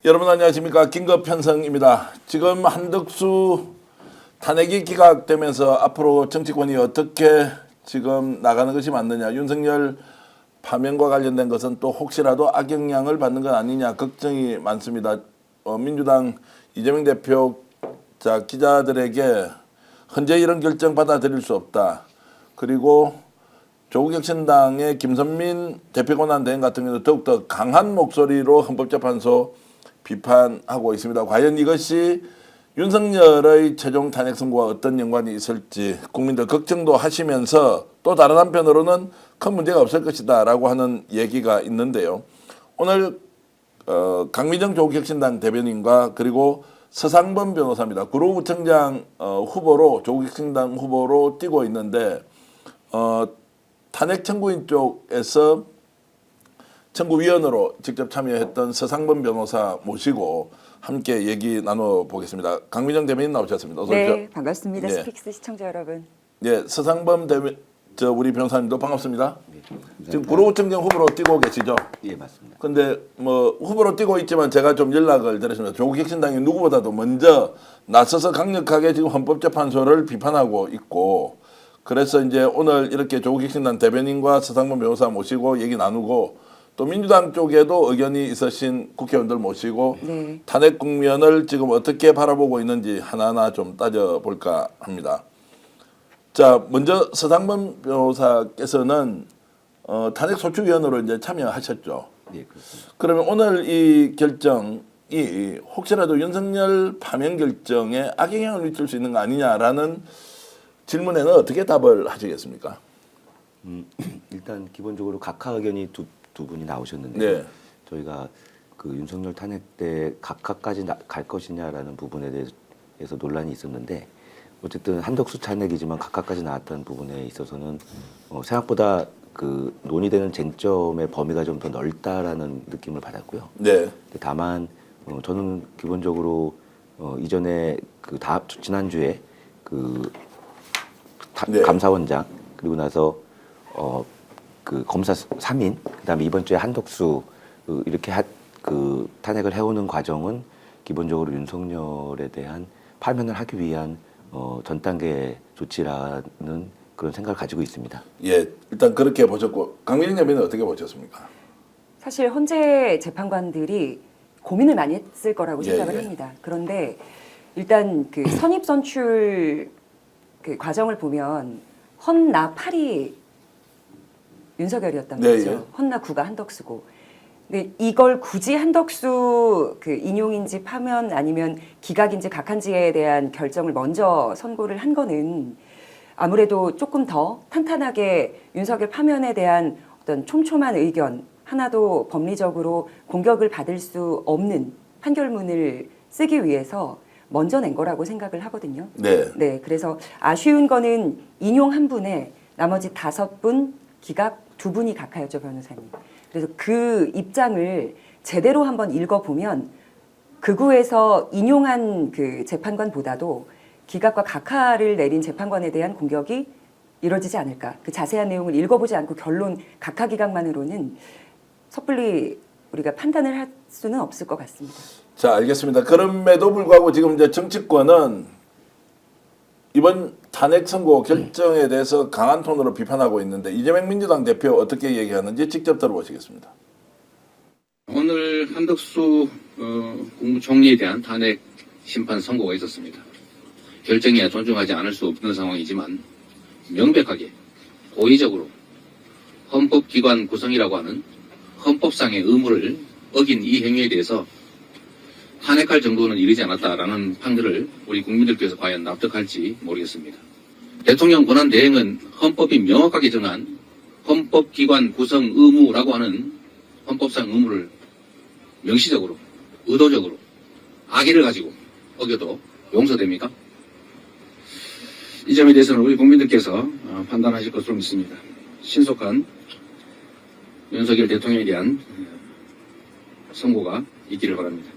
여러분 안녕하십니까. 긴급 편성입니다. 지금 한덕수 탄핵이 기각되면서 앞으로 정치권이 어떻게 지금 나가는 것이 맞느냐, 윤석열 파면과 관련된 것은 또 혹시라도 악영향을 받는 건 아니냐 걱정이 많습니다. 민주당 이재명 대표 기자들에게 현재 이런 결정 받아들일 수 없다. 그리고 조국혁신당의 김선민 대표권한 대행 같은 경우는 더욱더 강한 목소리로 헌법재판소 비판하고 있습니다. 과연 이것이 윤석열의 최종 탄핵 선고와 어떤 연관이 있을지 국민들 걱정도 하시면서 또 다른 한편으로는 큰 문제가 없을 것이다 라고 하는 얘기가 있는데요. 오늘 강미정 조국혁신당 대변인과 그리고 서상범 변호사입니다. 구로구청장 후보로 조국혁신당 후보로 뛰고 있는데 탄핵 청구인 쪽에서 청구위원으로 직접 참여했던 서상범 변호사 모시고 함께 얘기 나눠보겠습니다. 강미정 대변인 나오셨습니다. 어서 오십시오. 네, 반갑습니다. 네. 스픽스 시청자 여러분. 네, 서상범 우리 변호사님도 반갑습니다. 네, 지금 구로구청장 후보로 뛰고 계시죠? 예, 맞습니다. 근데 뭐 후보로 뛰고 있지만 제가 좀 연락을 드렸습니다. 조국혁신당이 누구보다도 먼저 나서서 강력하게 지금 헌법재판소를 비판하고 있고, 그래서 이제 오늘 이렇게 조국혁신당 대변인과 서상범 변호사 모시고 얘기 나누고, 또 민주당 쪽에도 의견이 있으신 국회의원들 모시고 네. 탄핵 국면을 지금 어떻게 바라보고 있는지 하나하나 좀 따져볼까 합니다. 자, 먼저 서상범 변호사께서는 탄핵 소추위원으로 이제 참여하셨죠. 예, 그렇습니다. 그러면 오늘 이 결정이 혹시라도 윤석열 파면 결정에 악영향을 미칠 수 있는 거 아니냐라는 질문에는 어떻게 답을 하시겠습니까? 일단 기본적으로 각하 의견이 두 분이 나오셨는데 네. 저희가 그 윤석열 탄핵 때 각하까지 갈 것이냐라는 부분에 대해서 논란이 있었는데, 어쨌든 한덕수 탄핵이지만 각하까지 나왔다는 부분에 있어서는 생각보다 그 논의되는 쟁점의 범위가 좀 더 넓다라는 느낌을 받았고요. 네. 다만 저는 기본적으로 이전에 지난주에 네. 감사원장 그리고 나서 그 검사 3인 그다음에 이번 주에 한덕수 이렇게 탄핵을 해오는 과정은 기본적으로 윤석열에 대한 파면을 하기 위한 전 단계 조치라는 그런 생각을 가지고 있습니다. 예, 일단 그렇게 보셨고, 강민정 대변인 어떻게 보셨습니까? 사실 헌재 재판관들이 고민을 많이 했을 거라고 예, 생각을 예. 합니다. 그런데 일단 그 선입 선출 그 과정을 보면 헌나 8이 윤석열이었단 네, 말이죠. 예. 헌나 9가 한덕수고. 근데 이걸 굳이 한덕수 그 인용인지 파면 아니면 기각인지 각한지에 대한 결정을 먼저 선고를 한 거는 아무래도 조금 더 탄탄하게 윤석열 파면에 대한 어떤 촘촘한 의견, 하나도 법리적으로 공격을 받을 수 없는 판결문을 쓰기 위해서 먼저 낸 거라고 생각을 하거든요. 네. 네, 그래서 아쉬운 거는 인용 한 분에 나머지 5분 기각 2분이 각하였죠, 변호사님. 그래서 그 입장을 제대로 한번 읽어보면 극우에서 인용한 그 재판관보다도 기각과 각하를 내린 재판관에 대한 공격이 이뤄지지 않을까. 그 자세한 내용을 읽어보지 않고 결론 각하 기각만으로는 섣불리 우리가 판단을 할 수는 없을 것 같습니다. 자, 알겠습니다. 그럼에도 불구하고 지금 이제 정치권은 이번 탄핵 선고 결정에 대해서 강한 톤으로 비판하고 있는데, 이재명 민주당 대표 어떻게 얘기하는지 직접 들어보시겠습니다. 오늘 한덕수 국무총리에 대한 탄핵 심판 선고가 있었습니다. 결정이야 존중하지 않을 수 없는 상황이지만 명백하게 고의적으로 헌법기관 구성이라고 하는 헌법상의 의무를 어긴 이 행위에 대해서 탄핵할 정도는 이르지 않았다라는 판결을 우리 국민들께서 과연 납득할지 모르겠습니다. 대통령 권한 대행은 헌법이 명확하게 정한 헌법기관 구성 의무라고 하는 헌법상 의무를 명시적으로, 의도적으로, 악의를 가지고 어겨도 용서됩니까? 이 점에 대해서는 우리 국민들께서 판단하실 것으로 믿습니다. 신속한 윤석열 대통령에 대한 선고가 있기를 바랍니다.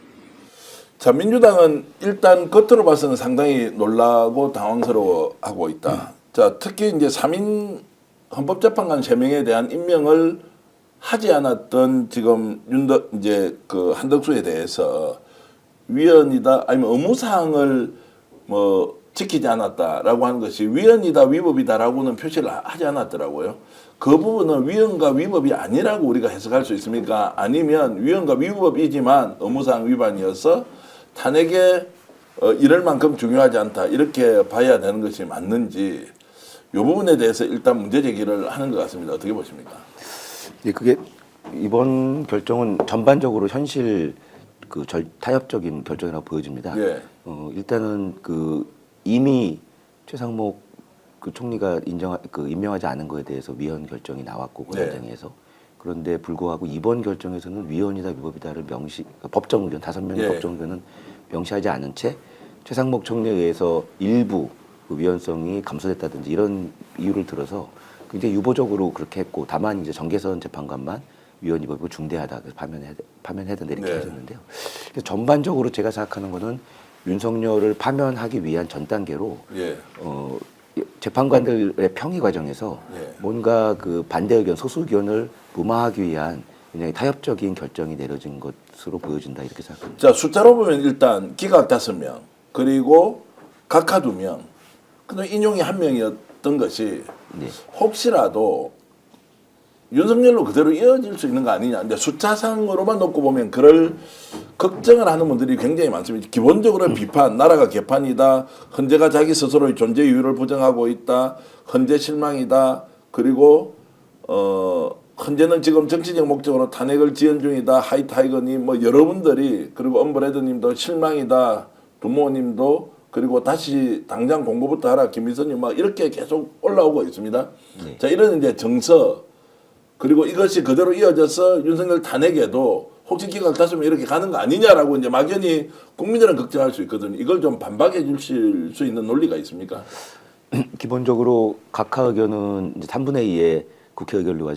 자, 민주당은 일단 겉으로 봐서는 상당히 놀라고 당황스러워하고 있다. 자, 특히 이제 3인 헌법재판관 3명에 대한 임명을 하지 않았던 지금 이제 그 한덕수에 대해서 위헌이다 아니면 의무사항을 뭐 지키지 않았다라고 하는 것이 위헌이다 위법이다라고는 표시를 하지 않았더라고요. 그 부분은 위헌과 위법이 아니라고 우리가 해석할 수 있습니까? 아니면 위헌과 위법이지만 의무사항 위반이어서 탄핵에 이럴 만큼 중요하지 않다 이렇게 봐야 되는 것이 맞는지 이 부분에 대해서 일단 문제 제기를 하는 것 같습니다. 어떻게 보십니까? 예, 그게 이번 결정은 전반적으로 현실 타협적인 결정이라고 보여집니다. 예. 일단은 이미 최상목 총리가 임명하지 않은 거에 대해서 위헌 결정이 나왔고 권한쟁에서 그런데 불구하고 이번 결정에서는 위헌이다 위법이다를 법정 의견 5명의 법정 의견은 명시하지 않은 채 최상목 총리에 의해서 일부 위헌성이 감소됐다든지 이런 이유를 들어서 굉장히 유보적으로 그렇게 했고 다만 이제 정계선 재판관만 위헌 위법이고 중대하다 그래서 파면해야 된다 이렇게 하셨는데요. 그래서 전반적으로 제가 생각하는 거는 윤석열을 파면하기 위한 전 단계로 재판관들의 평의 과정에서 뭔가 반대 의견, 소수 의견을 무마하기 위한 굉장히 타협적인 결정이 내려진 것으로 보여진다 이렇게 생각합니다. 자, 숫자로 보면 일단 기각 5명 그리고 각하 2명 근데 인용이 1명이었던 것이 혹시라도 윤석열로 그대로 이어질 수 있는 거 아니냐. 근데 숫자상으로만 놓고 보면 그럴 걱정을 하는 분들이 굉장히 많습니다. 기본적으로 비판, 나라가 개판이다. 헌재가 자기 스스로의 존재 이유를 부정하고 있다. 헌재 실망이다. 그리고 헌재는 지금 정치적 목적으로 탄핵을 지연 중이다. 하이타이거님 뭐 여러분들이 그리고 엄브레드님도 실망이다. 부모님도 그리고 다시 당장 공부부터 하라. 김미선님 막 이렇게 계속 올라오고 있습니다. 자, 이런 이제 정서 그리고 이것이 그대로 이어져서 윤석열 탄핵에도 혹시 기각 5명 이렇게 가는 거 아니냐라고 이제 막연히 국민들은 걱정할 수 있거든요. 이걸 좀 반박해 주실 수 있는 논리가 있습니까? 기본적으로 각하 의견은 이제 3분의 2의 국회 의결로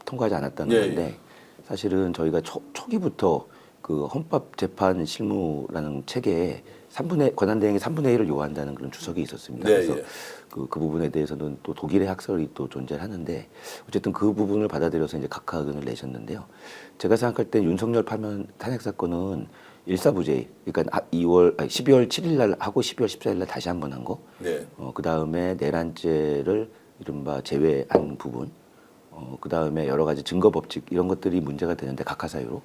통과하지 않았다는 건데 사실은 저희가 초기부터 헌법재판 실무라는 체계에 권한대행이 3분의 1을 요한다는 그런 주석이 있었습니다. 그래서 그 부분에 대해서는 또 독일의 학설이 또 존재를 하는데 어쨌든 그 부분을 받아들여서 이제 각하 의견을 내셨는데요. 제가 생각할 때 윤석열 파면 탄핵 사건은 일사부재의 그러니까 12월 7일 날 하고 12월 14일 날 다시 한 번 한 거. 그 다음에 내란죄를 이른바 제외한 부분. 그 다음에 여러 가지 증거 법칙 이런 것들이 문제가 되는데 각하 사유로.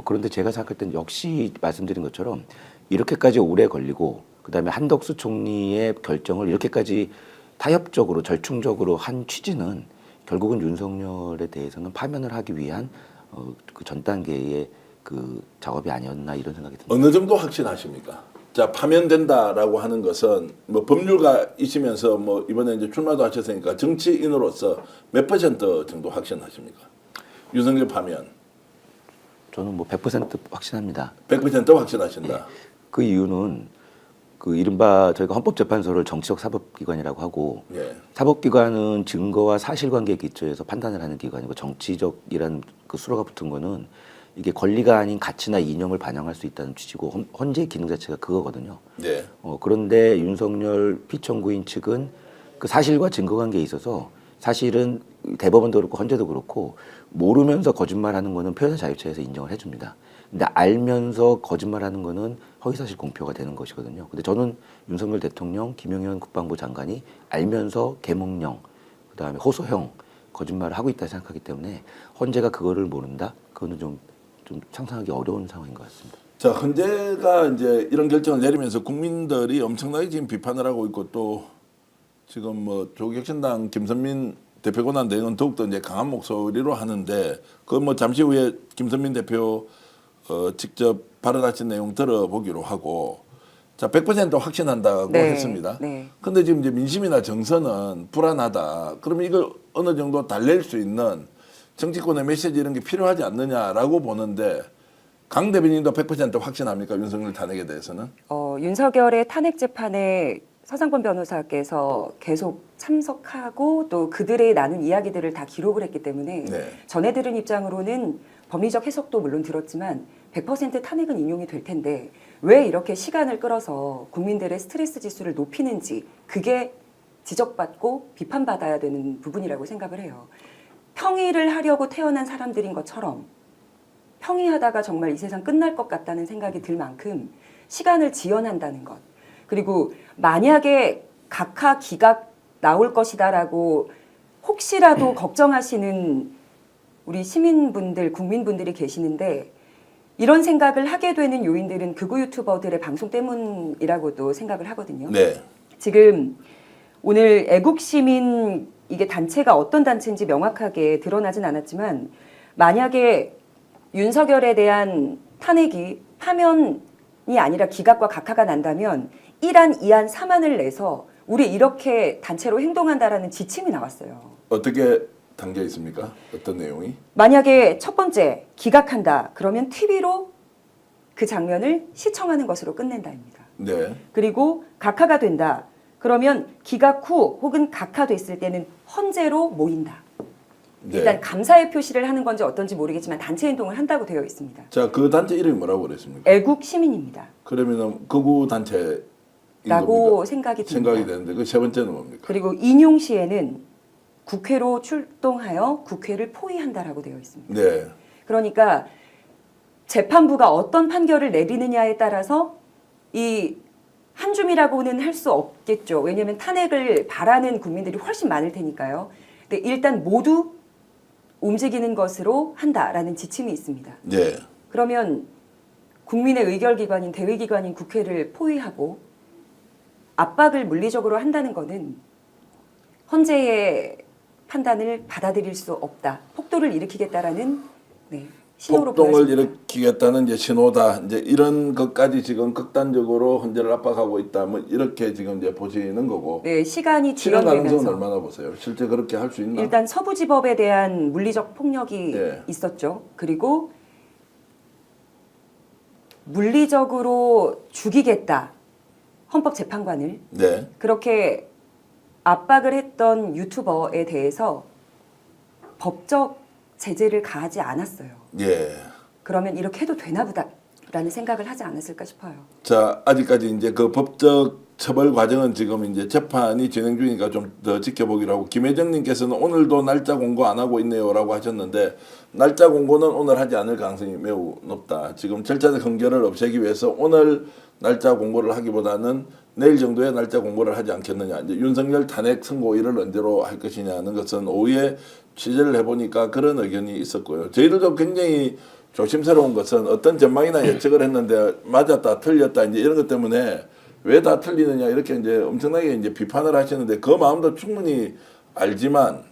그런데 제가 생각할 땐 역시 말씀드린 것처럼 이렇게까지 오래 걸리고 그다음에 한덕수 총리의 결정을 이렇게까지 타협적으로 절충적으로 한 취지는 결국은 윤석열에 대해서는 파면을 하기 위한 그 전 단계의 작업이 아니었나 이런 생각이 듭니다. 어느 정도 확신하십니까? 자, 파면된다라고 하는 것은 뭐 법률가이시면서 뭐 이번에 이제 출마도 하셨으니까 정치인으로서 몇 % 정도 확신하십니까? 윤석열 파면. 저는 뭐 100% 확신합니다. 100% 확신하신다. 그 이유는 이른바 저희가 헌법재판소를 정치적 사법기관이라고 하고 사법기관은 증거와 사실관계에 기초해서 판단을 하는 기관이고 정치적이라는 수로가 붙은 거는 이게 권리가 아닌 가치나 이념을 반영할 수 있다는 취지고 헌재의 기능 자체가 그거거든요. 그런데 윤석열 피청구인 측은 그 사실과 증거관계에 있어서 사실은 대법원도 그렇고 헌재도 그렇고 모르면서 거짓말하는 거는 표현의 자유체에서 인정을 해줍니다. 근데 알면서 거짓말하는 거는 허위사실 공표가 되는 것이거든요. 근데 저는 윤석열 대통령, 김용현 국방부 장관이 알면서 계몽령, 그다음에 호소형 거짓말을 하고 있다 생각하기 때문에 헌재가 그거를 모른다? 그거는 좀 상상하기 어려운 상황인 것 같습니다. 자, 헌재가 이제 이런 결정을 내리면서 국민들이 엄청나게 지금 비판을 하고 있고 또 지금 뭐 조국혁신당 김선민 대표 권한 대행은 더욱더 이제 강한 목소리로 하는데 그 뭐 잠시 후에 김선민 대표 직접 발언하신 내용 들어보기로 하고 자 100% 확신한다고 했습니다. 근데 지금 이제 민심이나 정서는 불안하다. 그러면 이걸 어느 정도 달랠 수 있는 정치권의 메시지 이런 게 필요하지 않느냐라고 보는데 강 대변인도 100% 확신합니까? 윤석열 탄핵에 대해서는? 윤석열의 탄핵 재판에 서상권 변호사께서 계속 참석하고 또 그들의 나눈 이야기들을 다 기록을 했기 때문에 전해 들은 입장으로는 법리적 해석도 물론 들었지만 100% 탄핵은 인용이 될 텐데 왜 이렇게 시간을 끌어서 국민들의 스트레스 지수를 높이는지 그게 지적받고 비판받아야 되는 부분이라고 생각을 해요. 평의를 하려고 태어난 사람들인 것처럼 평의하다가 정말 이 세상 끝날 것 같다는 생각이 들 만큼 시간을 지연한다는 것. 그리고 만약에 각하 기각 나올 것이다라고 혹시라도 걱정하시는 우리 시민분들, 국민분들이 계시는데 이런 생각을 하게 되는 요인들은 극우 유튜버들의 방송 때문이라고도 생각을 하거든요. 네. 지금 오늘 애국시민 이게 단체가 어떤 단체인지 명확하게 드러나진 않았지만 만약에 윤석열에 대한 탄핵이 파면이 아니라 기각과 각하가 난다면 1안, 2안, 3안을 내서 우리 이렇게 단체로 행동한다라는 지침이 나왔어요. 어떻게 담겨 있습니까? 어떤 내용이? 만약에 첫 번째 기각한다 그러면 TV로 그 장면을 시청하는 것으로 끝낸다입니다. 네. 그리고 각하가 된다 그러면 기각 후 혹은 각하됐을 때는 헌재로 모인다. 네. 일단 감사의 표시를 하는 건지 어떤지 모르겠지만 단체 행동을 한다고 되어 있습니다. 자, 그 단체 이름이 뭐라고 그랬습니까? 애국 시민입니다. 그러면은 극우 단체인 라고 겁니까? 생각이 듭니다. 생각이 되는데 그 세 번째는 뭡니까? 그리고 인용 시에는 국회로 출동하여 국회를 포위한다라고 되어 있습니다. 네. 그러니까 재판부가 어떤 판결을 내리느냐에 따라서 이 한 줌이라고는 할 수 없겠죠. 왜냐하면 탄핵을 바라는 국민들이 훨씬 많을 테니까요. 근데 일단 모두 움직이는 것으로 한다라는 지침이 있습니다. 네. 그러면 국민의 의결기관인 대의기관인 국회를 포위하고 압박을 물리적으로 한다는 것은 헌재의 판단을 받아들일 수 없다. 폭도를 일으키겠다라는 신호로 폭동을 보여집니다. 일으키겠다는 이제 신호다. 이제 이런 것까지 지금 극단적으로 헌재를 압박하고 있다. 뭐 이렇게 지금 이제 보시는 거고. 네, 시간이 실현 가능성은 지연되면서 얼마나 보세요? 실제 그렇게 할 수 있나? 일단 서부지법에 대한 물리적 폭력이 네. 있었죠. 그리고 물리적으로 죽이겠다. 헌법재판관을 네. 그렇게 압박을 했던 유튜버에 대해서 법적 제재를 가하지 않았어요. 예. 그러면 이렇게 해도 되나 보다라는 생각을 하지 않았을까 싶어요. 자, 아직까지 이제 그 법적 처벌 과정은 지금 이제 재판이 진행 중이니까 좀 더 지켜보기로 하고, 김혜정님께서는 오늘도 날짜 공고 안 하고 있네요라고 하셨는데, 날짜 공고는 오늘 하지 않을 가능성이 매우 높다. 지금 절차적 흥결을 없애기 위해서 오늘 날짜 공고를 하기보다는 내일 정도에 날짜 공고를 하지 않겠느냐. 이제 윤석열 탄핵 선고일을 언제로 할 것이냐는 것은 오후에 취재를 해보니까 그런 의견이 있었고요. 저희들도 굉장히 조심스러운 것은 어떤 전망이나 예측을 했는데 맞았다, 틀렸다, 이제 이런 것 때문에 왜 다 틀리느냐 이렇게 이제 엄청나게 이제 비판을 하시는데 그 마음도 충분히 알지만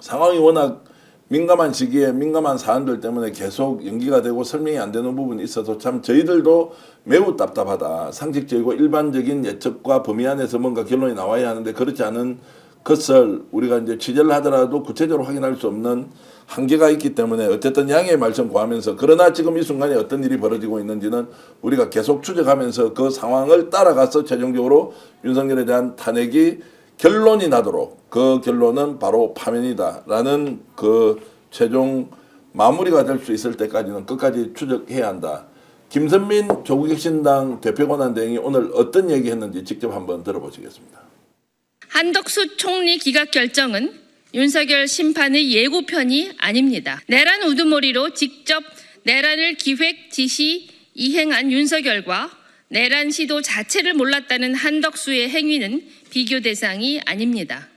상황이 워낙 민감한 시기에 민감한 사안들 때문에 계속 연기가 되고 설명이 안 되는 부분이 있어서 참 저희들도 매우 답답하다. 상식적이고 일반적인 예측과 범위 안에서 뭔가 결론이 나와야 하는데 그렇지 않은 것을 우리가 이제 취재를 하더라도 구체적으로 확인할 수 없는 한계가 있기 때문에 어쨌든 양해의 말씀 구하면서, 그러나 지금 이 순간에 어떤 일이 벌어지고 있는지는 우리가 계속 추적하면서 그 상황을 따라가서 최종적으로 윤석열에 대한 탄핵이 결론이 나도록, 그 결론은 바로 파면이다라는 그 최종 마무리가 될 수 있을 때까지는 끝까지 추적해야 한다. 김선민 조국혁신당 대표권한대행이 오늘 어떤 얘기했는지 직접 한번 들어보시겠습니다. 한덕수 총리 기각 결정은 윤석열 심판의 예고편이 아닙니다. 내란 우두머리로 직접 내란을 기획, 지시, 이행한 윤석열과 내란 시도 자체를 몰랐다는 한덕수의 행위는 비교 대상이 아닙니다.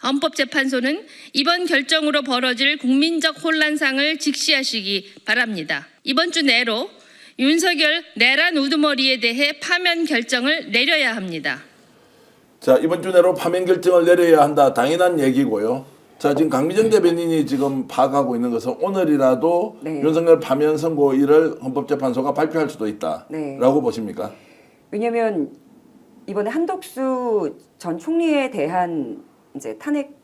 헌법재판소는 이번 결정으로 벌어질 국민적 혼란상을 직시하시기 바랍니다. 이번 주 내로 윤석열 내란 우두머리에 대해 파면 결정을 내려야 합니다. 자, 이번 주 내로 파면 결정을 내려야 한다. 당연한 얘기고요. 자, 지금 강미정 대변인이 지금 파악하고 있는 것은 오늘이라도 네. 윤석열 파면 선고일을 헌법재판소가 발표할 수도 있다라고 네. 보십니까? 왜냐하면 이번에 한덕수 전 총리에 대한 이제 탄핵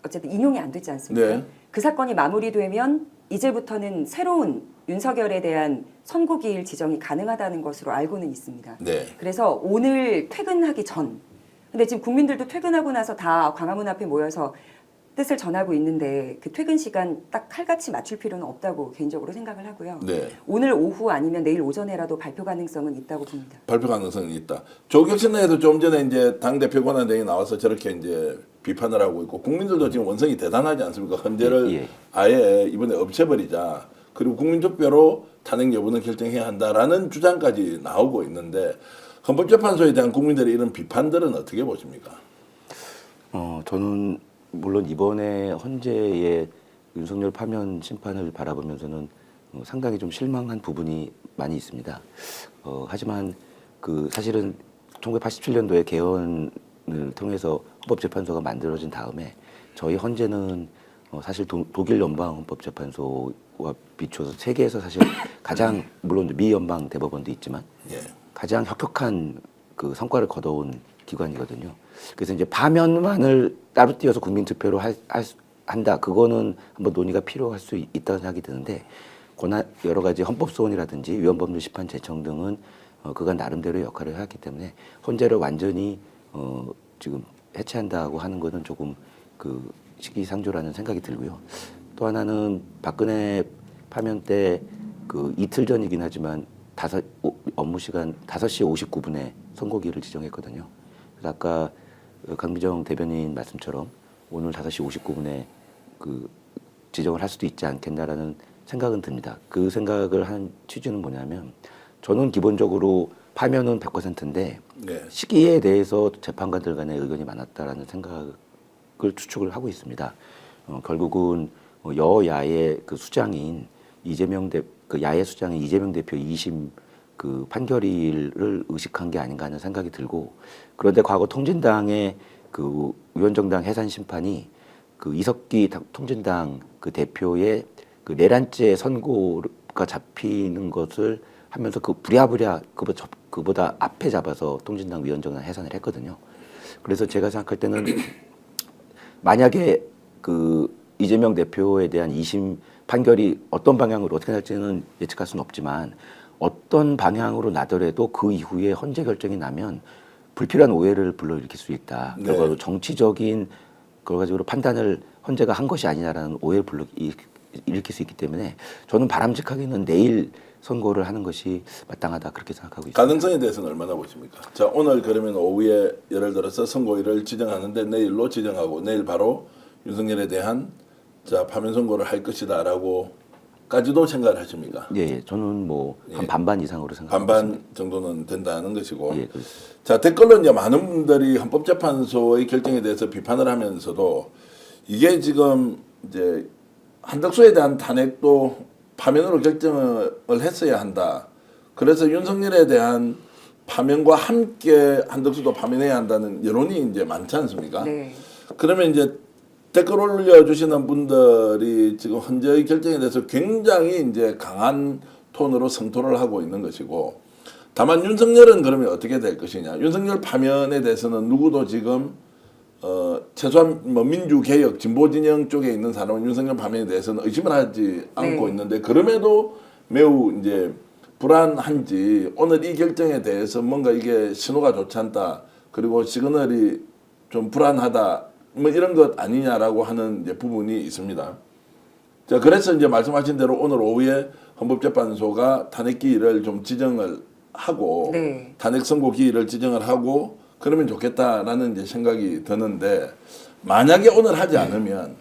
어쨌든 인용이 안 되지 않습니까? 네. 그 사건이 마무리되면 이제부터는 새로운 윤석열에 대한 선고기일 지정이 가능하다는 것으로 알고는 있습니다. 네. 그래서 오늘 퇴근하기 전, 근데 지금 국민들도 퇴근하고 나서 다 광화문 앞에 모여서 뜻을 전하고 있는데 그 퇴근 시간 딱 칼같이 맞출 필요는 없다고 개인적으로 생각을 하고요. 네. 오늘 오후 아니면 내일 오전에라도 발표 가능성은 있다고 봅니다. 발표 가능성이 있다. 조국혁신당에도 좀 전에 이제 당 대표 권한대행이 나와서 저렇게 이제 비판을 하고 있고 국민들도 지금 원성이 대단하지 않습니까? 헌재를 예. 아예 이번에 없애버리자. 그리고 국민투표로 탄핵 여부는 결정해야 한다라는 주장까지 나오고 있는데 헌법재판소에 대한 국민들의 이런 비판들은 어떻게 보십니까? 저는 물론 이번에 헌재의 윤석열 파면 심판을 바라보면서는 상당히 좀 실망한 부분이 많이 있습니다. 하지만 그 사실은 1987년도에 개헌을 통해서 헌법재판소가 만들어진 다음에 저희 헌재는 사실 독일 연방 헌법재판소와 비춰서 세계에서 사실 가장 물론 미 연방 대법원도 있지만 예. 가장 혁혁한 그 성과를 거둬온 기관이거든요. 그래서 이제 파면만을 따로 띄어서 국민투표로 한다. 그거는 한번 논의가 필요할 수 있다는 생각이 드는데 여러 가지 헌법소원이라든지 위헌법률 심판 제청 등은 그간 나름대로의 역할을 해왔기 때문에 헌재를 완전히 지금 해체한다고 하는 것은 조금 그 시기상조라는 생각이 들고요. 또 하나는 박근혜 파면 때 그 이틀 전이긴 하지만 업무 시간 5시 59분에 선고기를 지정했거든요. 그래서 아까 강미정 대변인 말씀처럼 오늘 5시 59분에 그 지정을 할 수도 있지 않겠나라는 생각은 듭니다. 그 생각을 한 취지는 뭐냐면 저는 기본적으로 파면은 100%인데 네. 시기에 대해서 재판관들 간의 의견이 많았다라는 생각을 추측을 하고 있습니다. 결국은 여야의 그 수장인 그 야의 수장인 이재명 대표 2심 그 판결일을 의식한 게 아닌가 하는 생각이 들고 그런데 과거 통진당의 그 위원정당 해산 심판이 그 이석기 통진당 그 대표의 그 내란죄 선고가 잡히는 것을 하면서 그 부랴부랴 그보다 앞에 잡아서 통진당 위원정당 해산을 했거든요. 그래서 제가 생각할 때는 만약에 그 이재명 대표에 대한 2심 판결이 어떤 방향으로 어떻게 날지는 예측할 수는 없지만 어떤 방향으로 나더라도 그 이후에 헌재 결정이 나면 불필요한 오해를 불러일으킬 수 있다. 네. 결과로 정치적인 결과적으로 판단을 헌재가 한 것이 아니냐라는 오해를 일으킬 수 있기 때문에 저는 바람직하게는 내일 선고를 하는 것이 마땅하다 그렇게 생각하고 있습니다. 가능성에 대해서는 얼마나 보십니까? 자, 오늘 그러면 오후에 예를 들어서 선고일을 지정하는데 내일로 지정하고 내일 바로 윤석열에 대한 자 파면 선고를 할 것이다라고까지도 생각을 하십니까? 예, 저는 뭐 한 반반 이상으로 생각하고 반반 있습니다. 정도는 된다는 것이고. 예, 그렇습니다. 자, 댓글로 이제 많은 분들이 헌법재판소의 결정에 대해서 비판을 하면서도 이게 지금 이제 한덕수에 대한 탄핵도 파면으로 결정을 했어야 한다. 그래서 윤석열에 대한 파면과 함께 한덕수도 파면해야 한다는 여론이 이제 많지 않습니까? 네. 그러면 이제 댓글 올려주시는 분들이 지금 헌재의 결정에 대해서 굉장히 이제 강한 톤으로 성토를 하고 있는 것이고, 다만 윤석열은 그러면 어떻게 될 것이냐? 윤석열 파면에 대해서는 누구도 지금 최소한 뭐 민주개혁 진보진영 쪽에 있는 사람은 윤석열 파면에 대해서는 의심을 하지 않고 네. 있는데 그럼에도 매우 이제 불안한지 오늘 이 결정에 대해서 뭔가 이게 신호가 좋지 않다. 그리고 시그널이 좀 불안하다. 뭐 이런 것 아니냐라고 하는 이제 부분이 있습니다. 자, 그래서 이제 말씀하신 대로 오늘 오후에 헌법재판소가 탄핵 기일을 좀 지정을 하고 네. 탄핵 선고 기일을 지정을 하고 그러면 좋겠다라는 이제 생각이 드는데 만약에 오늘 하지 않으면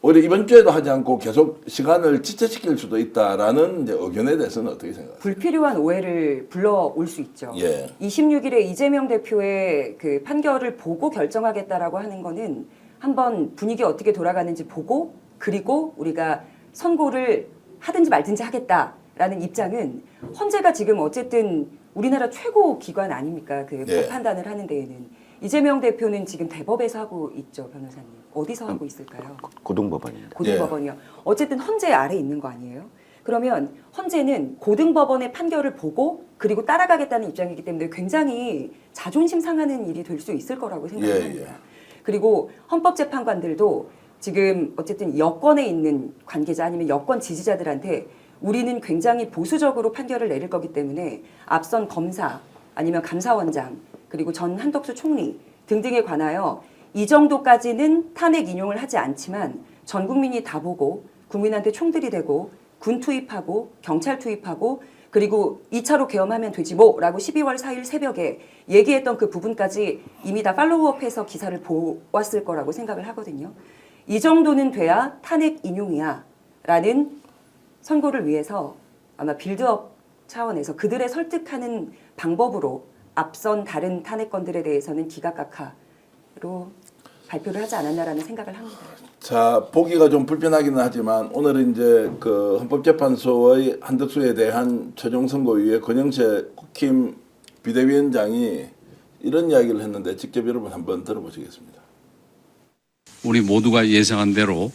오히려 이번 주에도 하지 않고 계속 시간을 지체시킬 수도 있다라는 이제 의견에 대해서는 어떻게 생각하세요? 불필요한 오해를 불러올 수 있죠. 예. 26일에 이재명 대표의 그 판결을 보고 결정하겠다라고 하는 거는 한번 분위기 어떻게 돌아가는지 보고 그리고 우리가 선고를 하든지 말든지 하겠다라는 입장은 헌재가 지금 어쨌든 우리나라 최고 기관 아닙니까? 그 예. 법 판단을 하는 데에는. 이재명 대표는 지금 대법에서 하고 있죠, 변호사님. 어디서 하고 있을까요? 고등법원입니다. 고등법원이요. 어쨌든 헌재 아래 있는 거 아니에요? 그러면 헌재는 고등법원의 판결을 보고 그리고 따라가겠다는 입장이기 때문에 굉장히 자존심 상하는 일이 될 수 있을 거라고 생각합니다. 예. 그리고 헌법재판관들도 지금 어쨌든 여권에 있는 관계자 아니면 여권 지지자들한테 우리는 굉장히 보수적으로 판결을 내릴 거기 때문에 앞선 검사 아니면 감사원장 그리고 전 한덕수 총리 등등에 관하여 이 정도까지는 탄핵 인용을 하지 않지만 전 국민이 다 보고 국민한테 총들이 되고 군 투입하고 경찰 투입하고 그리고 2차로 계엄하면 되지 뭐라고 12월 4일 새벽에 얘기했던 그 부분까지 이미 다 팔로우업해서 기사를 보았을 거라고 생각을 하거든요. 이 정도는 돼야 탄핵 인용이야 라는 선고를 위해서 아마 빌드업 차원에서 그들의 설득하는 방법으로 앞선 다른 탄핵건들에 대해서는 기각각하로 발표를 하지 않았나라는 생각을 합니다. 자, 보기가 좀 불편하기는 하지만 오늘은 이제 그 헌법재판소의 한덕수에 대한 최종 선고 이후에 권영세 국힘 비대위원장이 이런 이야기를 했는데 직접 여러분 한번 들어보시겠습니다. 우리 모두가 예상한 대로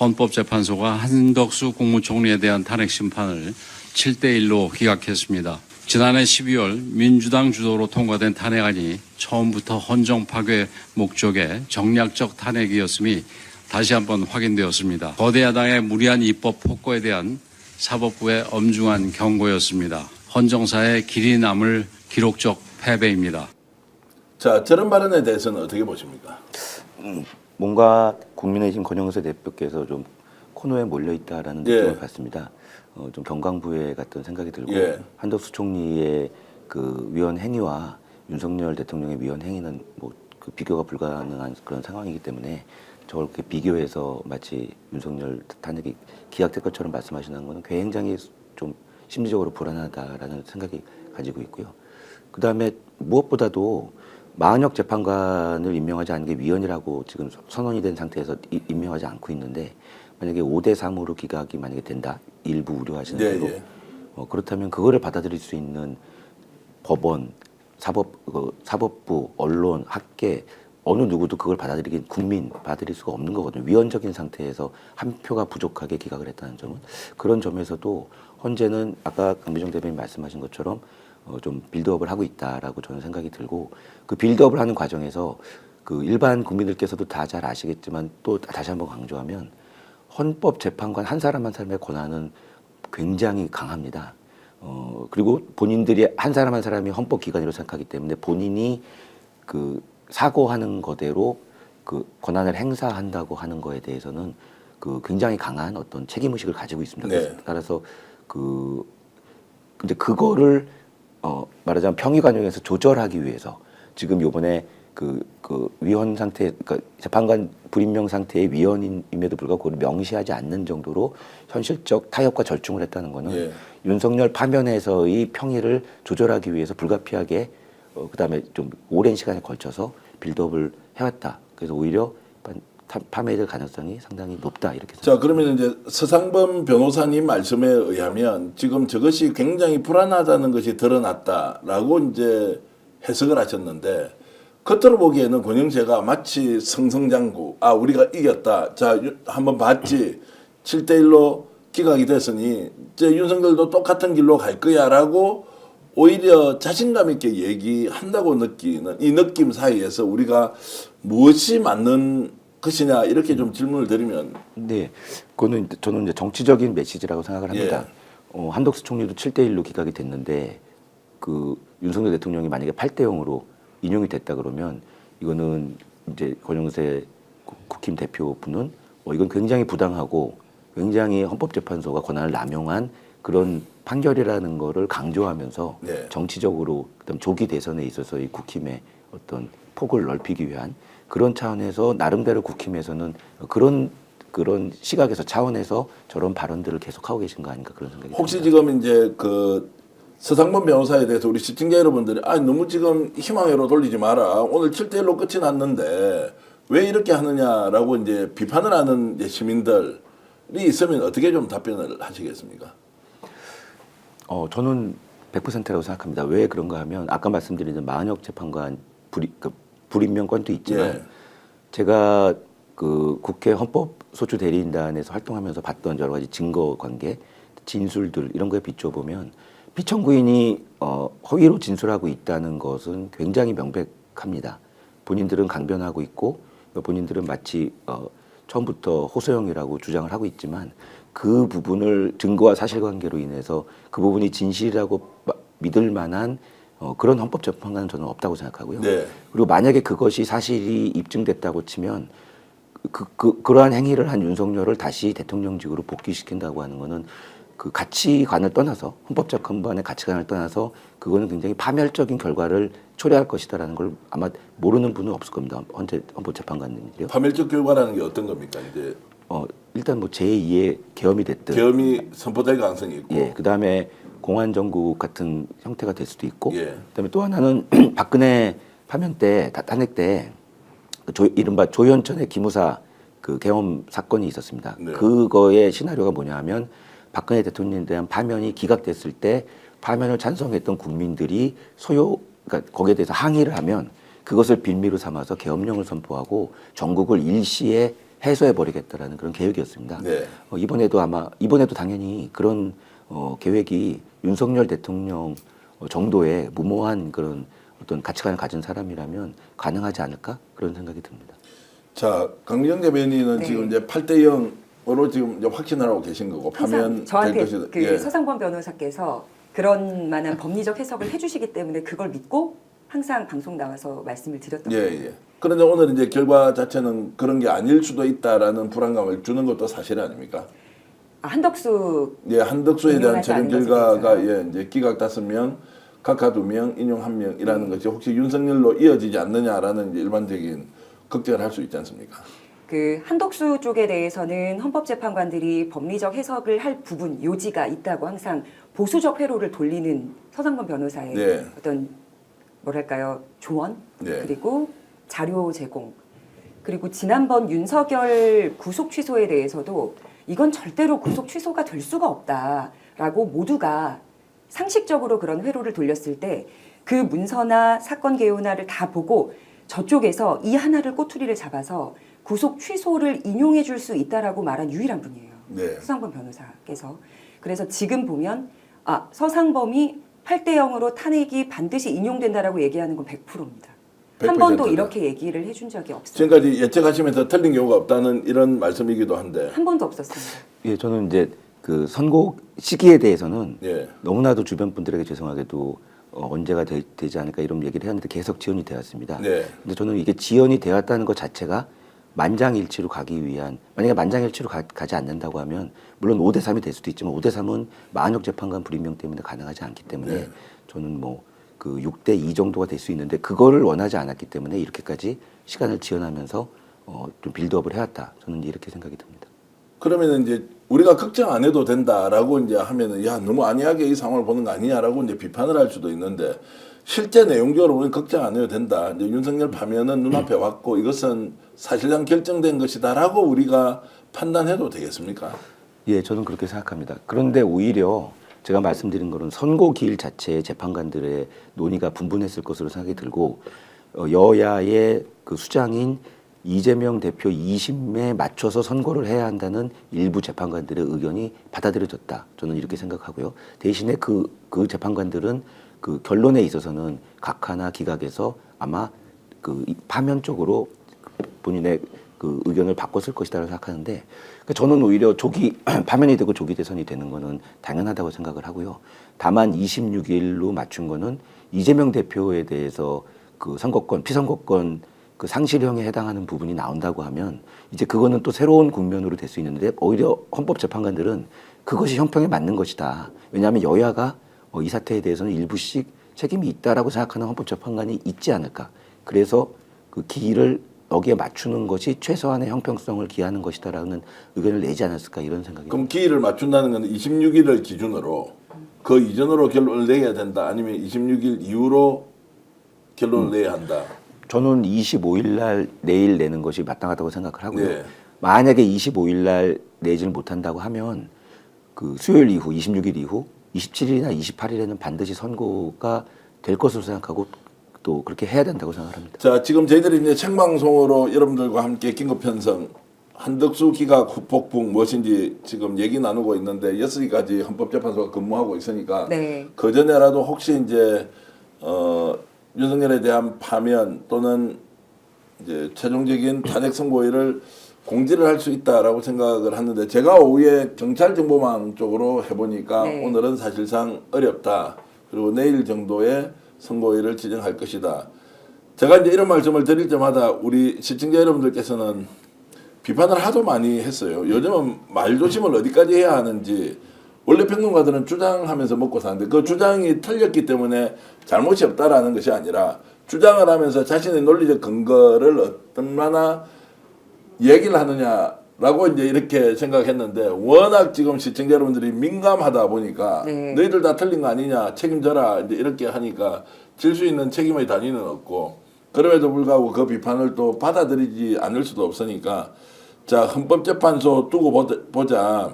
헌법재판소가 한덕수 국무총리에 대한 탄핵 심판을 7대1로 기각했습니다. 지난해 12월 민주당 주도로 통과된 탄핵안이 처음부터 헌정 파괴 목적의 정략적 탄핵이었음이 다시 한번 확인되었습니다. 거대 야당의 무리한 입법 폭거에 대한 사법부의 엄중한 경고였습니다. 헌정사의 길이 남을 기록적 패배입니다. 자, 저런 발언에 대해서는 어떻게 보십니까? 뭔가 국민의힘 권영세 대표께서 좀 코너에 몰려 있다라는 느낌을 예. 받습니다. 좀 경강부회 같은 생각이 들고 예. 한덕수 총리의 그 위헌 행위와 윤석열 대통령의 위헌 행위는 뭐 그 비교가 불가능한 그런 상황이기 때문에 저렇게 비교해서 마치 윤석열 탄핵이 기각될 것처럼 말씀하시는 것은 굉장히 좀 심리적으로 불안하다라는 생각이 가지고 있고요. 그 다음에 무엇보다도 마은혁 재판관을 임명하지 않은 게 위헌이라고 지금 선언이 된 상태에서 임명하지 않고 있는데 만약에 5대3으로 기각이 만약에 된다. 일부 우려하시는 네, 대로 예. 그렇다면 그거를 받아들일 수 있는 법원, 사법부, 언론, 학계 어느 누구도 그걸 받아들이긴 국민 받아들일 수가 없는 거거든요. 위헌적인 상태에서 한 표가 부족하게 기각을 했다는 점은 그런 점에서도 헌재는 아까 강비정 대변인 말씀하신 것처럼 좀 빌드업을 하고 있다라고 저는 생각이 들고 그 빌드업을 하는 과정에서 그 일반 국민들께서도 다 잘 아시겠지만 또 다시 한번 강조하면 헌법재판관 한 사람 한 사람의 권한은 굉장히 강합니다. 그리고 본인들이 한 사람 한 사람이 헌법기관이라고 생각하기 때문에 본인이 그 사고하는 거대로 그 권한을 행사한다고 하는 거에 대해서는 그 굉장히 강한 어떤 책임의식을 가지고 있습니다. 네. 따라서 근데 그거를 말하자면 평의 과정에서 조절하기 위해서 지금 요번에 그 위헌 상태, 그러니까 재판관 불임명 상태의 위헌임에도 불구하고 그걸 명시하지 않는 정도로 현실적 타협과 절충을 했다는 거는 예. 윤석열 파면에서의 평의를 조절하기 위해서 불가피하게 그다음에 좀 오랜 시간에 걸쳐서 빌드업을 해왔다. 그래서 오히려 파면될 가능성이 상당히 높다 이렇게 생각합니다. 자, 그러면 이제 서상범 변호사님 말씀에 의하면 지금 저것이 굉장히 불안하다는 것이 드러났다라고 이제 해석을 하셨는데 겉으로 보기에는 권영세가 마치 승승장구, 우리가 이겼다. 자, 한번 봤지. 7대1로 기각이 됐으니 이제 윤석열도 똑같은 길로 갈 거야라고 오히려 자신감 있게 얘기한다고 느끼는 이 느낌 사이에서 우리가 무엇이 맞는 것이냐 이렇게 좀 질문을 드리면 네, 그거는 저는 이제 정치적인 메시지라고 생각을 합니다. 한덕수 총리도 7대1로 기각이 됐는데 그 윤석열 대통령이 만약에 8대0으로 인용이 됐다 그러면 이거는 이제 권영세 국힘 대표분은 이건 굉장히 부당하고 굉장히 헌법재판소가 권한을 남용한 그런 판결이라는 거를 강조하면서 네. 정치적으로 그다음 조기 대선에 있어서 이 국힘의 어떤 폭을 넓히기 위한 그런 차원에서 나름대로 국힘에서는 그런 시각에서 차원에서 저런 발언들을 계속하고 계신 거 아닌가 그런 생각이 혹시 듭니다. 지금 이제 그 서상범 변호사에 대해서 우리 시청자 여러분들이 너무 지금 희망회로 돌리지 마라. 오늘 7대1로 끝이 났는데 왜 이렇게 하느냐라고 이제 비판을 하는 이제 시민들이 있으면 어떻게 좀 답변을 하시겠습니까? 저는 100%라고 생각합니다. 왜 그런가 하면 아까 말씀드린 마은혁 재판관 불임명 건도 있지만 예. 제가 그 국회 헌법소추 대리인단에서 활동하면서 봤던 여러 가지 증거 관계, 진술들 이런 거에 비춰보면 피청구인이 허위로 진술하고 있다는 것은 굉장히 명백합니다. 본인들은 강변하고 있고 본인들은 마치 처음부터 호소형이라고 주장을 하고 있지만 그 부분을 증거와 사실관계로 인해서 그 부분이 진실이라고 믿을 만한 그런 헌법재판관은 저는 없다고 생각하고요. 네. 그리고 만약에 그것이 사실이 입증됐다고 치면 그러한 행위를 한 윤석열을 다시 대통령직으로 복귀시킨다고 하는 거는 그 가치관을 떠나서 헌법적 근반의 가치관을 떠나서 그거는 굉장히 파멸적인 결과를 초래할 것이다라는 걸 아마 모르는 분은 없을 겁니다. 헌법재판관님들이요. 파멸적 결과라는 게 어떤 겁니까? 이제 일단 뭐 제2의 계엄이 됐든 계엄이 선포될 가능성이 있고, 예, 그다음에 공안 정국 같은 형태가 될 수도 있고, 예. 그다음에 또 하나는 박근혜 파면 때 탄핵 때 이른바 조현천의 기무사 그 계엄 사건이 있었습니다. 네. 그거의 시나리오가 뭐냐하면 박근혜 대통령에 대한 파면이 기각됐을 때 파면을 찬성했던 국민들이 그러니까 거기에 대해서 항의를 하면 그것을 빌미로 삼아서 계엄령을 선포하고 전국을 일시에 해소해 버리겠다라는 그런 계획이었습니다. 네. 이번에도 당연히 그런 계획이 윤석열 대통령 정도의 무모한 그런 어떤 가치관을 가진 사람이라면 가능하지 않을까 그런 생각이 듭니다. 자, 강미정 대변인은 네. 지금 이제 8대 0으로 지금 이제 확신을 하고 계신 거고 파면 항상 될 저한테 것이다. 그 예. 서상권 변호사께서 그런 만한 법리적 해석을 해주시기 때문에 그걸 믿고 항상 방송 나와서 말씀을 드렸던 예, 거예요. 예. 그런데 오늘 이제 결과 자체는 그런 게 아닐 수도 있다라는 불안감을 주는 것도 사실 아닙니까? 한덕수 예, 한덕수에 대한 인용하지 최종 않은 것에 결과가 대해서요. 예, 이제 기각 5명, 각하 2명, 인용 1명이라는 것이 혹시 윤석열로 이어지지 않느냐라는 이제 일반적인 걱정을 할 수 있지 않습니까? 그 한덕수 쪽에 대해서는 헌법재판관들이 법리적 해석을 할 부분 요지가 있다고 항상 보수적 회로를 돌리는 서상권 변호사의 네. 어떤 뭐랄까요 조언 네. 그리고 자료 제공 그리고 지난번 윤석열 구속 취소에 대해서도 이건 절대로 구속 취소가 될 수가 없다라고 모두가 상식적으로 그런 회로를 돌렸을 때 그 문서나 사건 개요나를 다 보고 저쪽에서 이 하나를 꼬투리를 잡아서 구속 취소를 인용해 줄 수 있다라고 말한 유일한 분이에요. 네. 서상범 변호사께서. 그래서 지금 보면 서상범이 8대 0으로 탄핵이 반드시 인용된다라고 얘기하는 건 100%입니다. 한 100% 번도 다. 이렇게 얘기를 해준 적이 없어요. 지금까지 예측하시면서 틀린 경우가 없다는 이런 말씀이기도 한데. 한 번도 없었습니다. 예, 저는 이제 그 선고 시기에 대해서는 예. 너무나도 주변 분들에게 죄송하게도 언제가 되지 않을까 이런 얘기를 했는데 계속 지연이 되었습니다. 네. 근데 저는 이게 지연이 되었다는 것 자체가 만장일치로 가기 위한 만약에 만장일치로 가지 않는다고 하면 물론 5대 3이 될 수도 있지만 5대 3은 만역 재판관 불임명 때문에 가능하지 않기 때문에 네. 저는 뭐 그 6대 2 정도가 될 수 있는데 그거를 원하지 않았기 때문에 이렇게까지 시간을 지연하면서 좀 빌드업을 해왔다. 저는 이렇게 생각이 듭니다. 그러면 이제 우리가 걱정 안 해도 된다라고 이제 하면은 야 너무 안이하게 이 상황을 보는 거 아니냐라고 이제 비판을 할 수도 있는데 실제 내용적으로 우리는 걱정 안 해도 된다. 이제 윤석열 파면은 눈앞에 왔고 이것은 사실상 결정된 것이다라고 우리가 판단해도 되겠습니까? 예, 저는 그렇게 생각합니다. 그런데 오히려 제가 말씀드린 거는 선고 기일 자체에 재판관들의 논의가 분분했을 것으로 생각이 들고 여야의 그 수장인 이재명 대표 2심에 맞춰서 선고를 해야 한다는 일부 재판관들의 의견이 받아들여졌다. 저는 이렇게 생각하고요. 대신에 그 재판관들은 그 결론에 있어서는 각하나 기각에서 아마 그 파면 쪽으로 본인의 그 의견을 바꿨을 것이라고 생각하는데 저는 오히려 파면이 되고 조기 대선이 되는 거는 당연하다고 생각을 하고요. 다만 26일로 맞춘 거는 이재명 대표에 대해서 그 선거권, 피선거권 그 상실형에 해당하는 부분이 나온다고 하면 이제 그거는 또 새로운 국면으로 될 수 있는데 오히려 헌법재판관들은 그것이 형평에 맞는 것이다. 왜냐하면 여야가 이 사태에 대해서는 일부씩 책임이 있다라고 생각하는 헌법재판관이 있지 않을까. 그래서 그 기일을 여기에 맞추는 것이 최소한의 형평성을 기하는 것이다라는 의견을 내지 않았을까 이런 생각이 그럼 기일을 맞춘다는 건 26일을 기준으로 그 이전으로 결론을 내야 된다. 아니면 26일 이후로 결론을 내야 한다. 저는 25일 날 내일 내는 것이 마땅하다고 생각을 하고요. 네. 만약에 25일 날 내지를 못한다고 하면 그 수요일 이후 26일 이후 27일이나 28일에는 반드시 선고가 될 것으로 생각하고 또 그렇게 해야 된다고 생각합니다. 자, 지금 저희들이 이제 생방송으로 여러분들과 함께 긴급 편성 한덕수 기각 후폭풍 무엇인지 지금 얘기 나누고 있는데 6시까지 헌법재판소가 근무하고 있으니까 네. 그 전에라도 혹시 이제 윤석열에 대한 파면 또는 이제 최종적인 탄핵 선고일을 공지를 할 수 있다라고 생각을 하는데 제가 오후에 경찰 정보망 쪽으로 해보니까 네. 오늘은 사실상 어렵다. 그리고 내일 정도에 선고일을 지정할 것이다. 제가 이제 이런 말씀을 드릴 때마다 우리 시청자 여러분들께서는 비판을 하도 많이 했어요. 요즘은 말조심을 어디까지 해야 하는지 원래 평론가들은 주장하면서 먹고 사는데 그 주장이 틀렸기 때문에 잘못이 없다라는 것이 아니라 주장을 하면서 자신의 논리적 근거를 얼마나 얘기를 하느냐라고 이제 이렇게 생각했는데 워낙 지금 시청자 여러분들이 민감하다 보니까 네. 너희들 다 틀린 거 아니냐 책임져라 이제 이렇게 하니까 질 수 있는 책임의 단위는 없고 그럼에도 불구하고 그 비판을 또 받아들이지 않을 수도 없으니까 자 헌법재판소 두고 보자.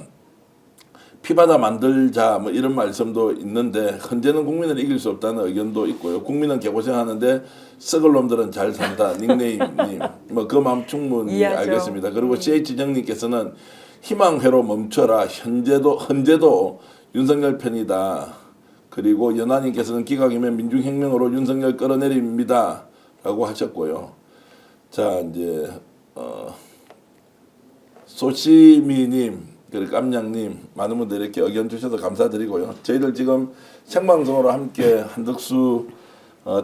피받아 만들자 뭐 이런 말씀도 있는데 현재는 국민을 이길 수 없다는 의견도 있고요. 국민은 개고생하는데 썩을 놈들은 잘 산다. 닉네임님 뭐 그 마음 충분히 이해하죠. 알겠습니다. 그리고 CH정님께서는 희망회로 멈춰라. 헌재도 윤석열 편이다. 그리고 연하님께서는 기각이면 민중혁명으로 윤석열 끌어내립니다. 라고 하셨고요. 자 이제 소시미님 그리고 깜냥님 많은 분들 이렇게 의견 주셔서 감사드리고요. 저희들 지금 생방송으로 함께 한덕수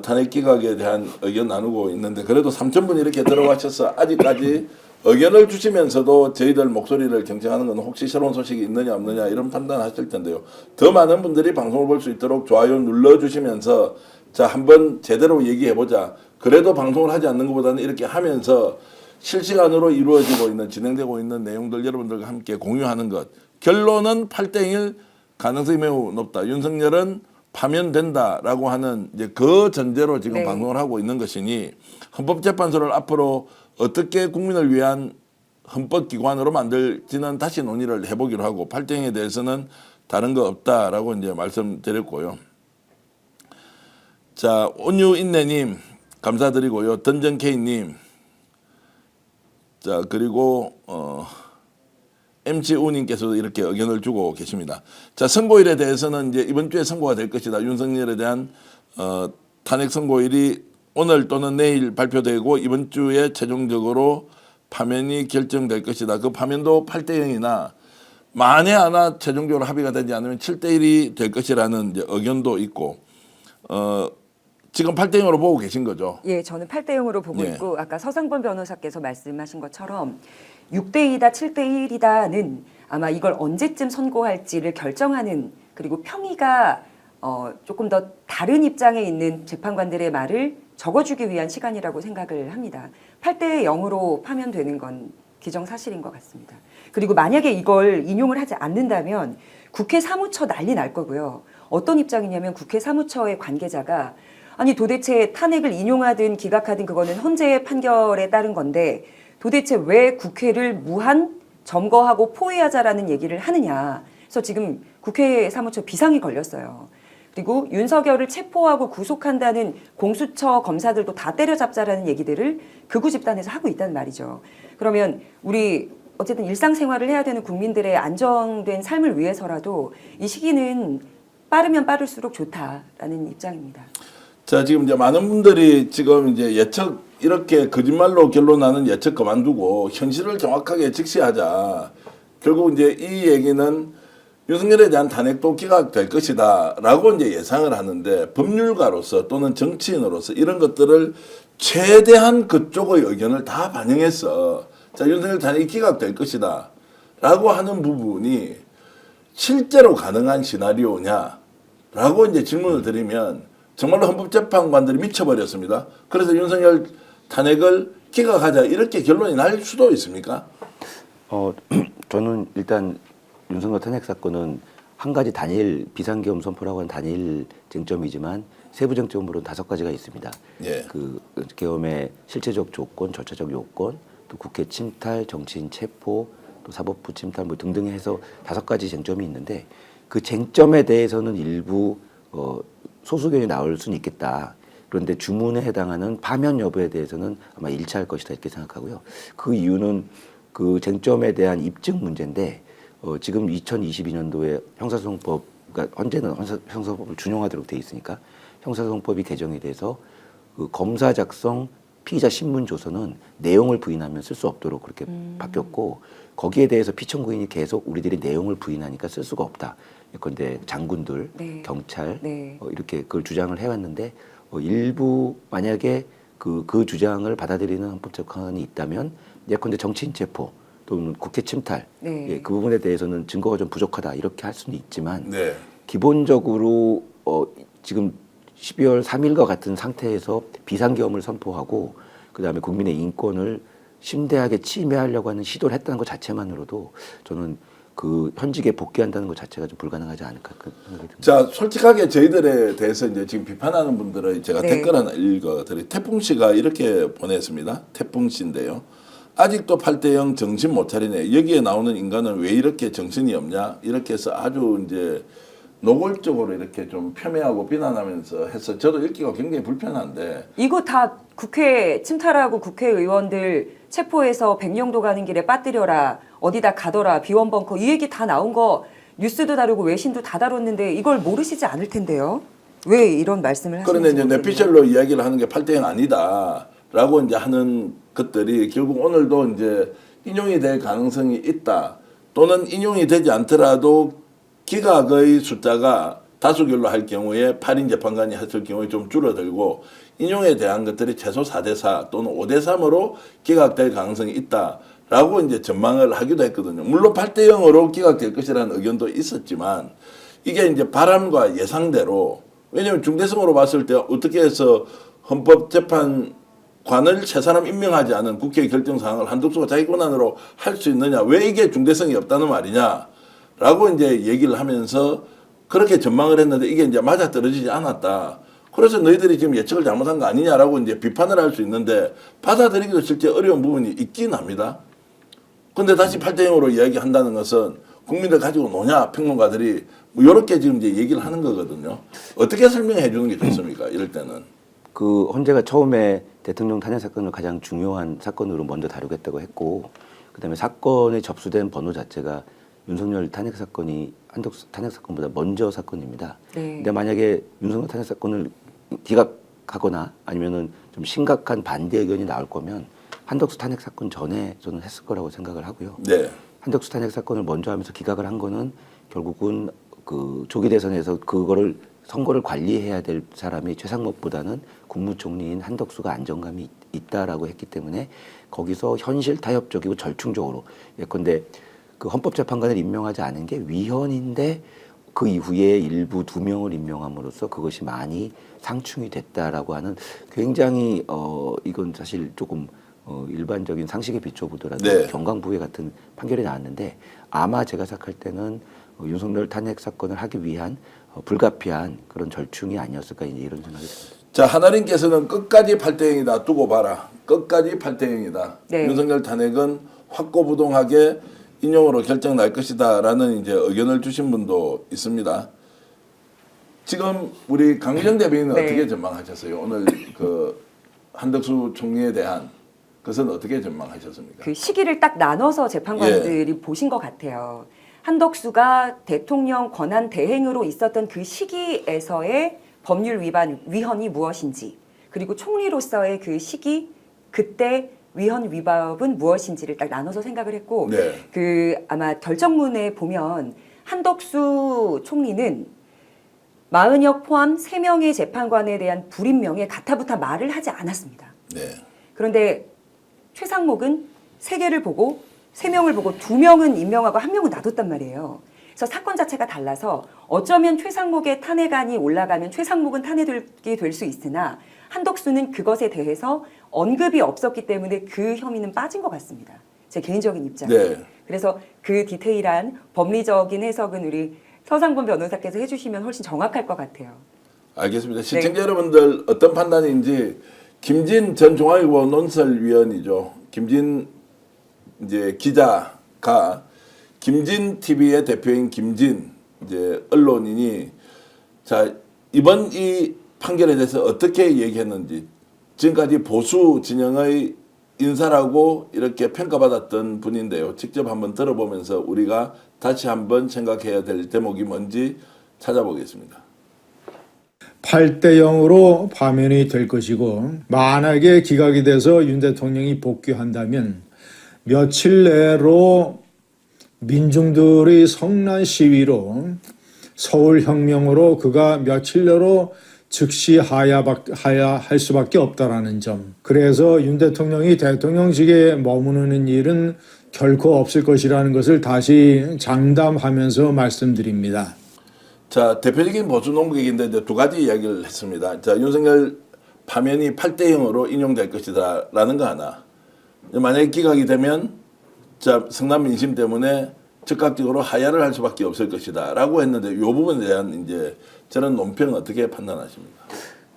탄핵 기각에 대한 의견 나누고 있는데 그래도 3,000분 이렇게 들어가셔서 아직까지 의견을 주시면서도 저희들 목소리를 경청하는 건 혹시 새로운 소식이 있느냐 없느냐 이런 판단하실 텐데요. 더 많은 분들이 방송을 볼 수 있도록 좋아요 눌러주시면서 자 한번 제대로 얘기해보자. 그래도 방송을 하지 않는 것보다는 이렇게 하면서 실시간으로 이루어지고 있는 진행되고 있는 내용들 여러분들과 함께 공유하는 것. 결론은 8대1 가능성이 매우 높다. 윤석열은 파면된다라고 하는 이제 그 전제로 지금 네. 방송을 하고 있는 것이니 헌법재판소를 앞으로 어떻게 국민을 위한 헌법기관으로 만들지는 다시 논의를 해보기로 하고 8대0에 대해서는 다른 거 없다라고 이제 말씀드렸고요. 자 온유인내님 감사드리고요. 던전케이님 자 그리고 MC우님께서도 이렇게 의견을 주고 계십니다. 자 선고일에 대해서는 이제 이번 주에 선고가 될 것이다. 윤석열에 대한 탄핵 선고일이 오늘 또는 내일 발표되고 이번 주에 최종적으로 파면이 결정될 것이다. 그 파면도 8대0이나 만에 하나 최종적으로 합의가 되지 않으면 7대1이 될 것이라는 이제 의견도 있고 지금 8대0으로 보고 계신 거죠? 예, 저는 8대0으로 보고 예. 있고 아까 서상범 변호사께서 말씀하신 것처럼 6대2다 7대1이다는 아마 이걸 언제쯤 선고할지를 결정하는 그리고 평의가 조금 더 다른 입장에 있는 재판관들의 말을 적어주기 위한 시간이라고 생각을 합니다. 8대0으로 파면되는 건 기정사실인 것 같습니다. 그리고 만약에 이걸 인용을 하지 않는다면 국회 사무처 난리 날 거고요. 어떤 입장이냐면 국회 사무처의 관계자가 아니 도대체 탄핵을 인용하든 기각하든 그거는 헌재의 판결에 따른 건데 도대체 왜 국회를 무한 점거하고 포위하자라는 얘기를 하느냐. 그래서 지금 국회 사무처 비상이 걸렸어요. 그리고 윤석열을 체포하고 구속한다는 공수처 검사들도 다 때려잡자라는 얘기들을 극우 집단에서 하고 있다는 말이죠. 그러면 우리 어쨌든 일상생활을 해야 되는 국민들의 안정된 삶을 위해서라도 이 시기는 빠르면 빠를수록 좋다라는 입장입니다. 자, 지금 이제 많은 분들이 지금 이제 예측 이렇게 거짓말로 결론나는 예측 그만두고 현실을 정확하게 직시하자. 결국 이제 이 얘기는 윤석열에 대한 탄핵도 기각될 것이다라고 이제 예상을 하는데 법률가로서 또는 정치인으로서 이런 것들을 최대한 그쪽의 의견을 다 반영해서 자, 윤석열 탄핵이 기각될 것이다라고 하는 부분이 실제로 가능한 시나리오냐라고 이제 질문을 드리면 정말로 헌법재판관들이 미쳐버렸습니다. 그래서 윤석열 탄핵을 기각하자 이렇게 결론이 날 수도 있습니까? 저는 일단 윤석열 탄핵 사건은 한 가지 단일 비상계엄 선포라고 하는 단일 쟁점이지만 세부 쟁점으로는 5가지가 있습니다. 예. 그 계엄의 실체적 조건, 절차적 요건, 또 국회 침탈, 정치인 체포, 또 사법부 침탈 뭐 등등 해서 5가지 쟁점이 있는데 그 쟁점에 대해서는 일부 소수견이 나올 수는 있겠다. 그런데 주문에 해당하는 파면 여부에 대해서는 아마 일치할 것이다 이렇게 생각하고요. 그 이유는 그 쟁점에 대한 입증 문제인데 지금 2022년도에 형사소송법, 그러니까 현재는 형사소송법을 준용하도록 돼 있으니까 형사소송법이 개정이 돼서 그 검사 작성 피의자 신문 조서는 내용을 부인하면 쓸 수 없도록 그렇게 바뀌었고 거기에 대해서 피청구인이 계속 우리들이 내용을 부인하니까 쓸 수가 없다. 그런데 장군들, 네. 경찰 네. 이렇게 그걸 주장을 해왔는데 일부 만약에 그 주장을 받아들이는 헌법재판관이 있다면 예컨대 정치인 체포 또는 국회 침탈 네. 예, 그 부분에 대해서는 증거가 좀 부족하다 이렇게 할 수는 있지만 네. 기본적으로 지금 12월 3일과 같은 상태에서 비상계엄을 선포하고 그다음에 국민의 인권을 심대하게 침해하려고 하는 시도를 했다는 것 자체만으로도 저는 그 현직에 복귀한다는 것 자체가 좀 불가능하지 않을까 그 생각이 듭니다. 자, 솔직하게 저희들에 대해서 이제 지금 비판하는 분들은 제가 네. 댓글 하나 읽어드릴게요. 태풍 씨가 이렇게 보냈습니다. 태풍 씨인데요. 아직도 8대0 정신 못 차리네. 여기에 나오는 인간은 왜 이렇게 정신이 없냐? 이렇게 해서 아주 이제 노골적으로 이렇게 좀 폄훼하고 비난하면서 해서 저도 읽기가 굉장히 불편한데 이거 다 국회 침탈하고 국회의원들 체포해서 백령도 가는 길에 빠뜨려라, 어디다 가더라, 비원 벙커 이 얘기 다 나온 거 뉴스도 다루고 외신도 다 다뤘는데 이걸 모르시지 않을 텐데요. 왜 이런 말씀을 하시는지 그런데 이제 모르겠네요. 내피셜로 이야기를 하는 게 8대0 아니다라고 이제 하는 것들이 결국 오늘도 이제 인용이 될 가능성이 있다. 또는 인용이 되지 않더라도 기각의 숫자가 다수결로 할 경우에 8인 재판관이 했을 경우에 좀 줄어들고 인용에 대한 것들이 최소 4대4 또는 5대3으로 기각될 가능성이 있다라고 이제 전망을 하기도 했거든요. 물론 8대0으로 기각될 것이라는 의견도 있었지만 이게 이제 바람과 예상대로 왜냐하면 중대성으로 봤을 때 어떻게 해서 헌법재판관을 세 사람 임명하지 않은 국회의 결정사항을 한덕수가 자기 권한으로 할 수 있느냐 왜 이게 중대성이 없다는 말이냐 라고 이제 얘기를 하면서 그렇게 전망을 했는데 이게 이제 맞아떨어지지 않았다. 그래서 너희들이 지금 예측을 잘못한 거 아니냐라고 이제 비판을 할 수 있는데 받아들이기도 실제 어려운 부분이 있긴 합니다. 근데 다시 8대0으로 이야기한다는 것은 국민들 가지고 노냐 평론가들이 뭐 이렇게 지금 이제 얘기를 하는 거거든요. 어떻게 설명해 주는 게 좋습니까? 이럴 때는. 그 헌재가 처음에 대통령 탄핵 사건을 가장 중요한 사건으로 먼저 다루겠다고 했고 그다음에 사건에 접수된 번호 자체가 윤석열 탄핵 사건이 한덕수 탄핵 사건보다 먼저 사건입니다. 네. 근데 만약에 윤석열 탄핵 사건을 기각하거나 아니면은 좀 심각한 반대 의견이 나올 거면 한덕수 탄핵 사건 전에 저는 했을 거라고 생각을 하고요. 네. 한덕수 탄핵 사건을 먼저 하면서 기각을 한 거는 결국은 그 조기 대선에서 그거를 선거를 관리해야 될 사람이 최상목보다는 국무총리인 한덕수가 안정감이 있다라고 했기 때문에 거기서 현실 타협적이고 절충적으로 예컨대 그 헌법재판관을 임명하지 않은 게 위헌인데 그 이후에 일부 2명을 임명함으로써 그것이 많이 상충이 됐다라고 하는 굉장히 이건 사실 조금 일반적인 상식에 비춰보더라도 네. 경강부회 같은 판결이 나왔는데 아마 제가 생각할 때는 윤석열 탄핵 사건을 하기 위한 불가피한 그런 절충이 아니었을까 이제 이런 생각이 듭니다. 자, 하나님께서는 끝까지 8대0이다 두고 봐라. 끝까지 8대0이다. 네. 윤석열 탄핵은 확고부동하게 인용으로 결정 날 것이다라는 이제 의견을 주신 분도 있습니다. 지금 우리 강기정 대변인은 네. 어떻게 전망하셨어요? 오늘 그 한덕수 총리에 대한 것은 어떻게 전망하셨습니까? 그 시기를 딱 나눠서 재판관들이 보신 것 같아요. 한덕수가 대통령 권한 대행으로 있었던 그 시기에서의 법률 위헌이 무엇인지 그리고 총리로서의 그 시기 그때 위헌 위법은 무엇인지를 딱 나눠서 생각을 했고 네. 그 아마 결정문에 보면 한덕수 총리는 마은혁 포함 3명의 재판관에 대한 불임명에 가타부타 말을 하지 않았습니다. 네. 그런데 최상목은 3개를 보고 3명을 보고 2명은 임명하고 1명은 놔뒀단 말이에요. 그래서 사건 자체가 달라서 어쩌면 최상목의 탄핵안이 올라가면 최상목은 탄핵이 될 수 있으나 한덕수는 그것에 대해서 언급이 없었기 때문에 그 혐의는 빠진 것 같습니다. 제 개인적인 입장이에요. 네. 그래서 그 디테일한 법리적인 해석은 우리 서상권 변호사께서 해주시면 훨씬 정확할 것 같아요. 알겠습니다. 시청자 여러분들 어떤 판단인지 김진 전 중앙일보 논설위원이죠. 김진 이제 기자가 김진 TV의 대표인 김진 이제 언론인이 자 이번 이 판결에 대해서 어떻게 얘기했는지 지금까지 보수 진영의 인사라고 이렇게 평가받았던 분인데요. 직접 한번 들어보면서 우리가 다시 한번 생각해야 될 대목이 뭔지 찾아보겠습니다. 8대0으로 파면이 될 것이고 만약에 기각이 돼서 윤 대통령이 복귀한다면 며칠 내로 민중들의 성난 시위로 서울혁명으로 그가 며칠 내로 즉시 하야할 수밖에 없다라는 점. 그래서 윤 대통령이 대통령직에 머무르는 일은 결코 없을 것이라는 것을 다시 장담하면서 말씀드립니다. 자, 대표적인 보수 논객인데 이제 두 가지 이야기를 했습니다. 자, 윤석열 파면이 8대 0으로 인용될 것이다라는 거 하나. 만약에 기각이 되면 자, 성남 민심 때문에 즉각적으로 하야를 할 수밖에 없을 것이다라고 했는데 이 부분에 대한 이제 저런 논평 어떻게 판단하십니까?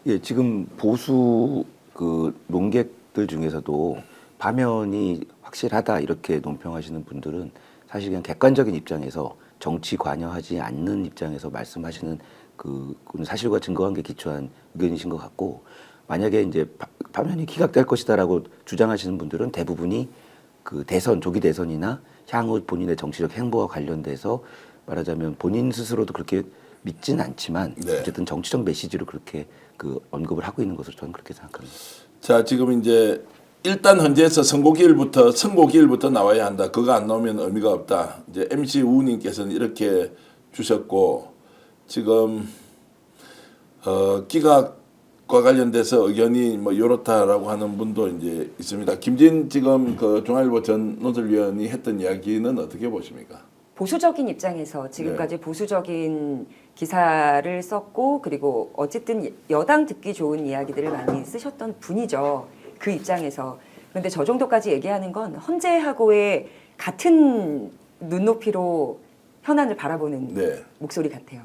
예, 지금 보수 그 논객들 중에서도 파면이 확실하다 이렇게 논평하시는 분들은 사실 그냥 객관적인 입장에서 정치 관여하지 않는 입장에서 말씀하시는 그건 사실과 증거관계 기초한 의견이신 것 같고, 만약에 이제 파면이 기각될 것이다라고 주장하시는 분들은 대부분이 그 대선, 조기 대선이나 향후 본인의 정치적 행보와 관련돼서 말하자면 본인 스스로도 그렇게 믿진 않지만 네. 어쨌든 정치적 메시지로 그렇게 그 언급을 하고 있는 것으로 저는 그렇게 생각합니다. 자, 지금 이제 일단 현재에서 선고기일부터 나와야 한다. 그거 안 나오면 의미가 없다. 이제 MC 우님께서는 이렇게 주셨고, 지금 기각과 관련돼서 의견이 뭐 이렇다라고 하는 분도 이제 있습니다. 김진 지금 그 중앙일보 전 논설위원이 했던 이야기는 어떻게 보십니까? 보수적인 입장에서 지금까지 보수적인 기사를 썼고, 그리고 어쨌든 여당 듣기 좋은 이야기들을 많이 쓰셨던 분이죠. 그 입장에서. 그런데 저 정도까지 얘기하는 건 헌재하고의 같은 눈높이로 현안을 바라보는 네. 목소리 같아요.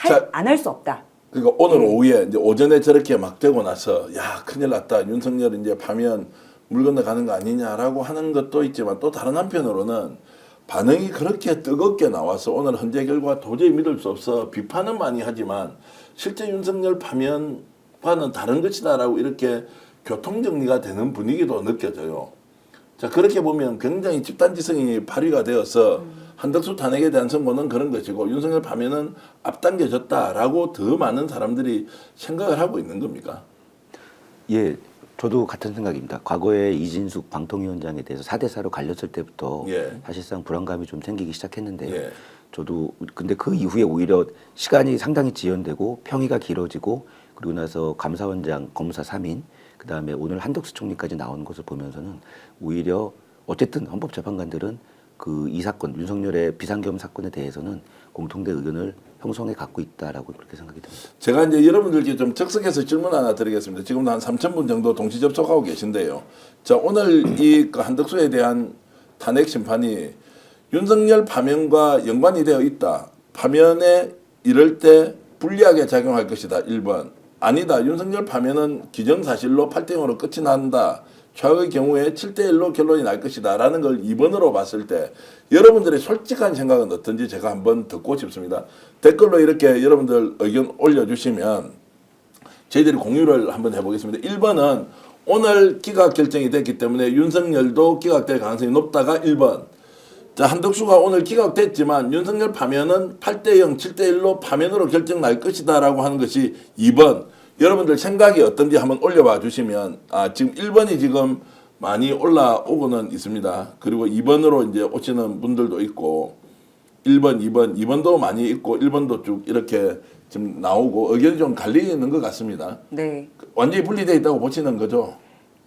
자, 안 할 수 없다. 그러니까 오늘 오후에 이제 오전에 저렇게 막 되고 나서 야 큰일 났다, 윤석열 이제 파면 물 건너가는 거 아니냐라고 하는 것도 있지만, 또 다른 한편으로는 반응이 그렇게 뜨겁게 나와서 오늘 헌재 결과 도저히 믿을 수 없어 비판은 많이 하지만 실제 윤석열 파면과는 다른 것이다라고 이렇게 교통정리가 되는 분위기도 느껴져요. 자, 그렇게 보면 굉장히 집단지성이 발휘가 되어서 한덕수 탄핵에 대한 선고는 그런 것이고 윤석열 파면은 앞당겨졌다라고 더 많은 사람들이 생각을 하고 있는 겁니까? 예, 저도 같은 생각입니다. 과거에 이진숙 방통위원장에 대해서 4대4로 갈렸을 때부터 예. 사실상 불안감이 좀 생기기 시작했는데 예. 저도 근데 그 이후에 오히려 시간이 상당히 지연되고 평의가 길어지고 그리고 나서 감사원장, 검사 3인 그다음에 오늘 한덕수 총리까지 나오는 것을 보면서는 오히려 어쨌든 헌법재판관들은 그 이 사건, 윤석열의 비상계엄 사건에 대해서는 공통된 의견을 형성해 갖고 있다라고 그렇게 생각이 듭니다. 제가 이제 여러분들께 좀 적석해서 질문 하나 드리겠습니다. 지금도 한 3,000분 정도 동시 접속하고 계신데요. 자, 오늘 이 한덕수에 대한 탄핵 심판이 윤석열 파면과 연관이 되어 있다. 파면에 이럴 때 불리하게 작용할 것이다. 1번. 아니다. 윤석열 파면은 기정사실로 8대 0으로 끝이 난다. 최악의 경우에 7대 1로 결론이 날 것이다. 라는 걸 2번으로 봤을 때 여러분들의 솔직한 생각은 어떤지 제가 한번 듣고 싶습니다. 댓글로 이렇게 여러분들 의견 올려주시면 저희들이 공유를 한번 해보겠습니다. 1번은 오늘 기각 결정이 됐기 때문에 윤석열도 기각될 가능성이 높다가 1번. 자, 한덕수가 오늘 기각됐지만 윤석열 파면은 8대 0, 7대 1로 파면으로 결정 날 것이다 라고 하는 것이 2번. 여러분들 생각이 어떤지 한번 올려봐 주시면, 지금 1번이 지금 많이 올라오고는 있습니다. 그리고 2번으로 이제 오시는 분들도 있고, 1번, 2번도 많이 있고, 1번도 쭉 이렇게 지금 나오고, 의견이 좀 갈리는 것 같습니다. 네. 완전히 분리되어 있다고 보시는 거죠?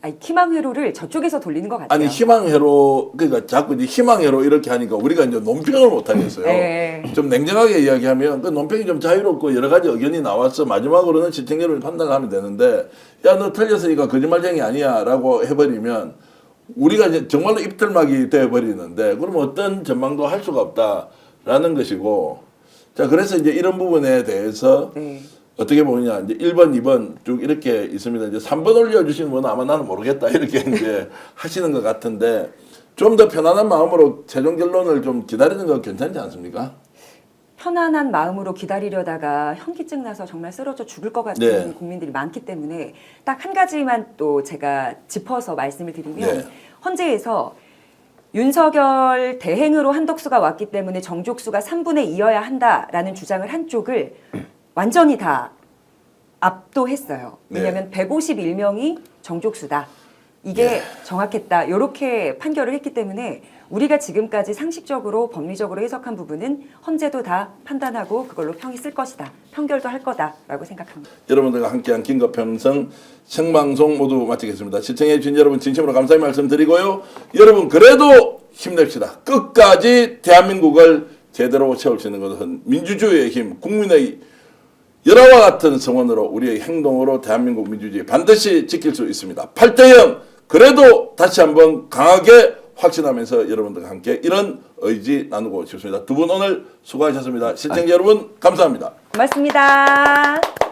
아니, 희망회로를 저쪽에서 돌리는 것 같아요. 아니, 희망회로, 그러니까 자꾸 이제 희망회로 이렇게 하니까 우리가 이제 논평을 못 하겠어요. 네. 좀 냉정하게 이야기하면 그 논평이 좀 자유롭고 여러 가지 의견이 나와서 마지막으로는 시청률을 판단을 하면 되는데, 야, 너 틀렸으니까 거짓말쟁이 아니야 라고 해버리면 우리가 이제 정말로 입틀막이 되어버리는데, 그러면 어떤 전망도 할 수가 없다라는 것이고, 자, 그래서 이제 이런 부분에 대해서 네. 어떻게 보느냐, 이제 1번, 2번 쭉 이렇게 있습니다. 이제 3번 올려주시는 분은 아마 나는 모르겠다 이렇게 이제 하시는 것 같은데, 좀 더 편안한 마음으로 최종 결론을 좀 기다리는 거 괜찮지 않습니까? 편안한 마음으로 기다리려다가 현기증 나서 정말 쓰러져 죽을 것 같은 네. 국민들이 많기 때문에 딱 한 가지만 또 제가 짚어서 말씀을 드리면, 네. 헌재에서 윤석열 대행으로 한덕수가 왔기 때문에 정족수가 3분의 2여야 한다라는 주장을 한쪽을 완전히 다 압도했어요. 왜냐하면 151명이 정족수다. 이게 정확했다. 이렇게 판결을 했기 때문에 우리가 지금까지 상식적으로 법리적으로 해석한 부분은 헌재도 다 판단하고 그걸로 평이 쓸 것이다. 판결도 할 거다라고 생각합니다. 여러분들과 함께한 김거평성 생방송 모두 마치겠습니다. 시청해 주신 여러분 진심으로 감사의 말씀 드리고요. 여러분 그래도 힘냅시다. 끝까지 대한민국을 제대로 세울 수 있는 것은 민주주의의 힘, 국민의 열화와 같은 성원으로 우리의 행동으로 대한민국 민주주의 반드시 지킬 수 있습니다. 8대0 그래도 다시 한번 강하게 확신하면서 여러분들과 함께 이런 의지 나누고 싶습니다. 두 분 오늘 수고하셨습니다. 시청자 여러분 감사합니다. 고맙습니다.